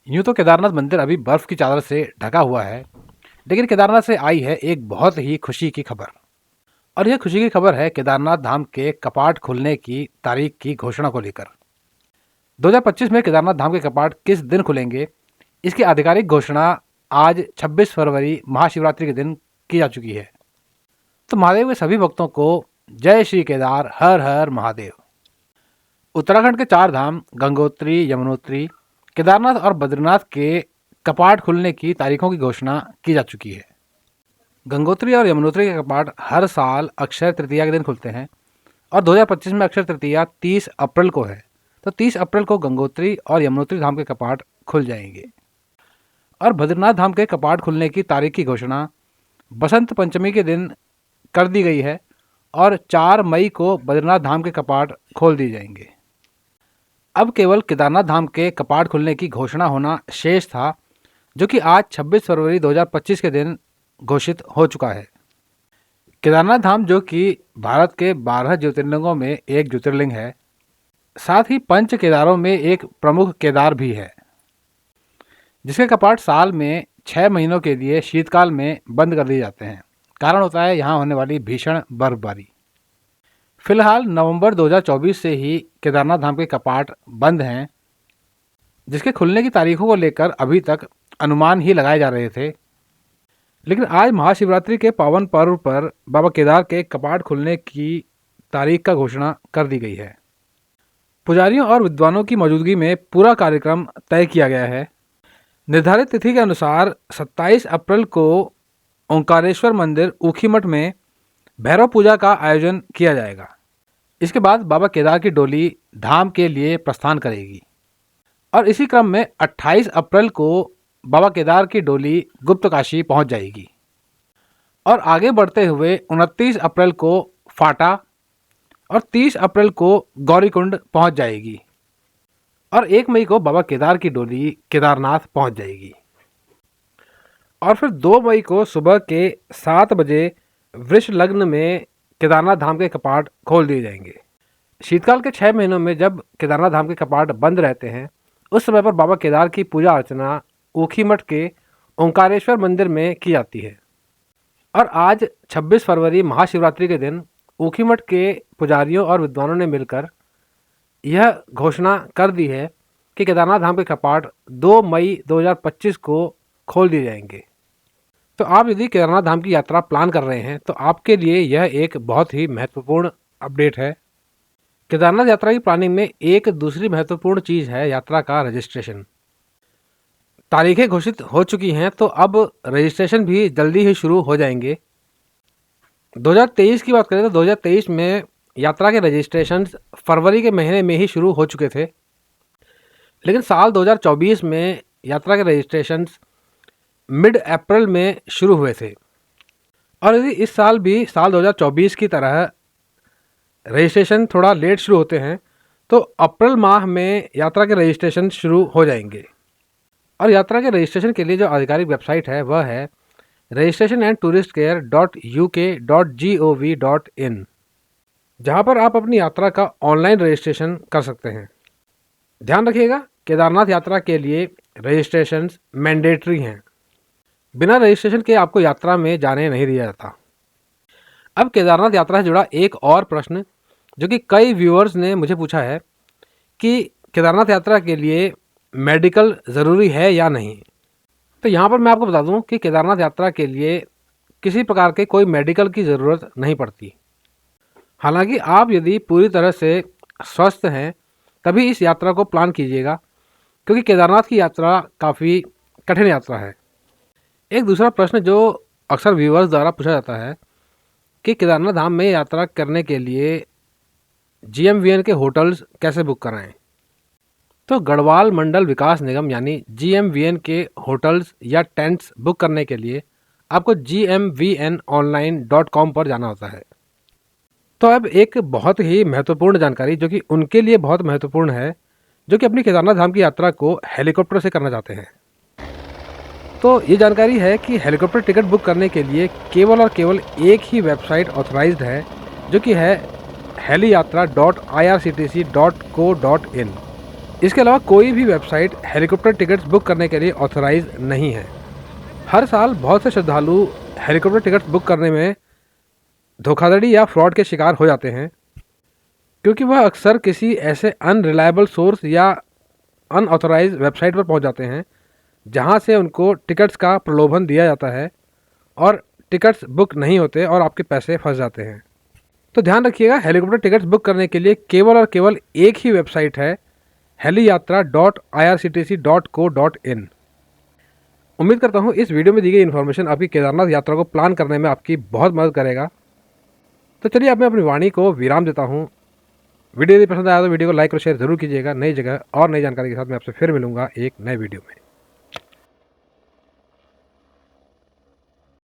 यूँ तो केदारनाथ मंदिर अभी बर्फ़ की चादर से ढका हुआ है, लेकिन केदारनाथ से आई है एक बहुत ही खुशी की खबर। और यह खुशी की खबर है केदारनाथ धाम के कपाट खुलने की तारीख की घोषणा को लेकर। 2025 में केदारनाथ धाम के कपाट किस दिन खुलेंगे, इसकी आधिकारिक घोषणा आज 26 फरवरी महाशिवरात्रि के दिन की जा चुकी है। तो महादेव के सभी भक्तों को जय श्री केदार, हर हर महादेव। उत्तराखंड के 4 धाम गंगोत्री, यमुनोत्री, केदारनाथ और बद्रीनाथ के कपाट खुलने की तारीखों की घोषणा की जा चुकी है। गंगोत्री और यमुनोत्री के कपाट हर साल अक्षय तृतीया के दिन खुलते हैं और 2025 में अक्षय तृतीया 30 अप्रैल को है। तो 30 अप्रैल को गंगोत्री और यमुनोत्री धाम के कपाट खुल जाएंगे। और बद्रीनाथ धाम के कपाट खुलने की तारीख की घोषणा बसंत पंचमी के दिन कर दी गई है और 4 मई को बद्रीनाथ धाम के कपाट खोल दिए जाएंगे। अब केवल केदारनाथ धाम के कपाट खुलने की घोषणा होना शेष था, जो कि आज 26 फरवरी 2025 के दिन घोषित हो चुका है। केदारनाथ धाम जो कि भारत के 12 ज्योतिर्लिंगों में एक ज्योतिर्लिंग है, साथ ही पंच केदारों में एक प्रमुख केदार भी है, जिसके कपाट साल में 6 महीनों के लिए शीतकाल में बंद कर दिए जाते हैं। कारण होता है यहाँ होने वाली भीषण बर्फबारी। फिलहाल नवंबर 2024 से ही केदारनाथ धाम के कपाट बंद हैं, जिसके खुलने की तारीखों को लेकर अभी तक अनुमान ही लगाए जा रहे थे। लेकिन आज महाशिवरात्रि के पावन पर्व पर बाबा केदार के कपाट खुलने की तारीख का घोषणा कर दी गई है। पुजारियों और विद्वानों की मौजूदगी में पूरा कार्यक्रम तय किया गया है। निर्धारित तिथि के अनुसार 27 अप्रैल को ओंकारेश्वर मंदिर ऊखीमठ में भैरव पूजा का आयोजन किया जाएगा। इसके बाद बाबा केदार की डोली धाम के लिए प्रस्थान करेगी और इसी क्रम में 28 अप्रैल को बाबा केदार की डोली गुप्तकाशी पहुंच जाएगी और आगे बढ़ते हुए 29 अप्रैल को फाटा और 30 अप्रैल को गौरीकुंड पहुंच जाएगी और 1 मई को बाबा केदार की डोली केदारनाथ पहुंच जाएगी। और फिर 2 मई को सुबह के 7 बजे वृष लग्न में केदारनाथ धाम के कपाट खोल दिए जाएंगे। शीतकाल के 6 महीनों में जब केदारनाथ धाम के कपाट बंद रहते हैं, उस समय पर बाबा केदार की पूजा अर्चना ऊखीमठ के ओंकारेश्वर मंदिर में की जाती है। और आज 26 फरवरी महाशिवरात्रि के दिन ऊखीमठ के पुजारियों और विद्वानों ने मिलकर यह घोषणा कर दी है कि केदारनाथ धाम के कपाट 2 मई 2025 को खोल दिए जाएंगे। तो आप यदि केदारनाथ धाम की यात्रा प्लान कर रहे हैं तो आपके लिए यह एक बहुत ही महत्वपूर्ण अपडेट है। केदारनाथ यात्रा की प्लानिंग में एक दूसरी महत्वपूर्ण चीज़ है यात्रा का रजिस्ट्रेशन। तारीखें घोषित हो चुकी हैं, तो अब रजिस्ट्रेशन भी जल्दी ही शुरू हो जाएंगे। 2023 की बात करें तो 2023 में यात्रा के रजिस्ट्रेशन फरवरी के महीने में ही शुरू हो चुके थे, लेकिन साल 2024 में यात्रा के रजिस्ट्रेशन मिड अप्रैल में शुरू हुए थे। और यदि इस साल भी साल 2024 की तरह रजिस्ट्रेशन थोड़ा लेट शुरू होते हैं तो अप्रैल माह में यात्रा के रजिस्ट्रेशन शुरू हो जाएंगे। और यात्रा के रजिस्ट्रेशन के लिए जो आधिकारिक वेबसाइट है वह है registration&touristcare.uk.gov.in, जहां पर आप अपनी यात्रा का ऑनलाइन रजिस्ट्रेशन कर सकते हैं। ध्यान रखिएगा, केदारनाथ यात्रा के लिए रजिस्ट्रेशन मैंडेटरी हैं। बिना रजिस्ट्रेशन के आपको यात्रा में जाने नहीं दिया जाता। अब केदारनाथ यात्रा से जुड़ा एक और प्रश्न जो कि कई व्यूअर्स ने मुझे पूछा है कि केदारनाथ यात्रा के लिए मेडिकल ज़रूरी है या नहीं। तो यहाँ पर मैं आपको बता दूँ कि केदारनाथ यात्रा के लिए किसी प्रकार के कोई मेडिकल की ज़रूरत नहीं पड़ती। हालांकि आप यदि पूरी तरह से स्वस्थ हैं तभी इस यात्रा को प्लान कीजिएगा, क्योंकि केदारनाथ की यात्रा काफ़ी कठिन यात्रा है। एक दूसरा प्रश्न जो अक्सर व्यूअर्स द्वारा पूछा जाता है कि केदारनाथ धाम में यात्रा करने के लिए GMVN के होटल्स कैसे बुक कराएं। तो गढ़वाल मंडल विकास निगम यानी GMVN के होटल्स या टेंट्स बुक करने के लिए आपको gmvnonline.com पर जाना होता है। तो अब एक बहुत ही महत्वपूर्ण जानकारी जो कि उनके लिए बहुत महत्वपूर्ण है जो कि अपनी केदारनाथ धाम की यात्रा को हेलीकॉप्टर से करना चाहते हैं। तो ये जानकारी है कि हेलीकॉप्टर टिकट बुक करने के लिए केवल और केवल एक ही वेबसाइट ऑथराइज्ड है जो कि है heliyatra.irctc.co.in। इसके अलावा कोई भी वेबसाइट हेलीकॉप्टर टिकट्स बुक करने के लिए ऑथराइज नहीं है। हर साल बहुत से श्रद्धालु हेलीकॉप्टर टिकट्स बुक करने में धोखाधड़ी या फ्रॉड के शिकार हो जाते हैं, क्योंकि वह अक्सर किसी ऐसे अनरिलायबल सोर्स या अनऑथराइज वेबसाइट पर पहुंच जाते हैं जहां से उनको टिकट्स का प्रलोभन दिया जाता है और टिकट्स बुक नहीं होते और आपके पैसे फंस जाते हैं। तो ध्यान रखिएगा, हेलीकॉप्टर टिकट्स बुक करने के लिए केवल और केवल एक ही वेबसाइट है, heliyatra.irctc.co.in। उम्मीद करता हूँ इस वीडियो में दी गई इन्फॉर्मेशन आपकी केदारनाथ यात्रा को प्लान करने में आपकी बहुत मदद करेगा। तो चलिए अब मैं अपनी वाणी को विराम देता हूँ। वीडियो यदि पसंद आया तो वीडियो को लाइक और शेयर जरूर कीजिएगा। नई जगह और नई जानकारी के साथ मैं आपसे फिर मिलूंगा एक नए वीडियो में।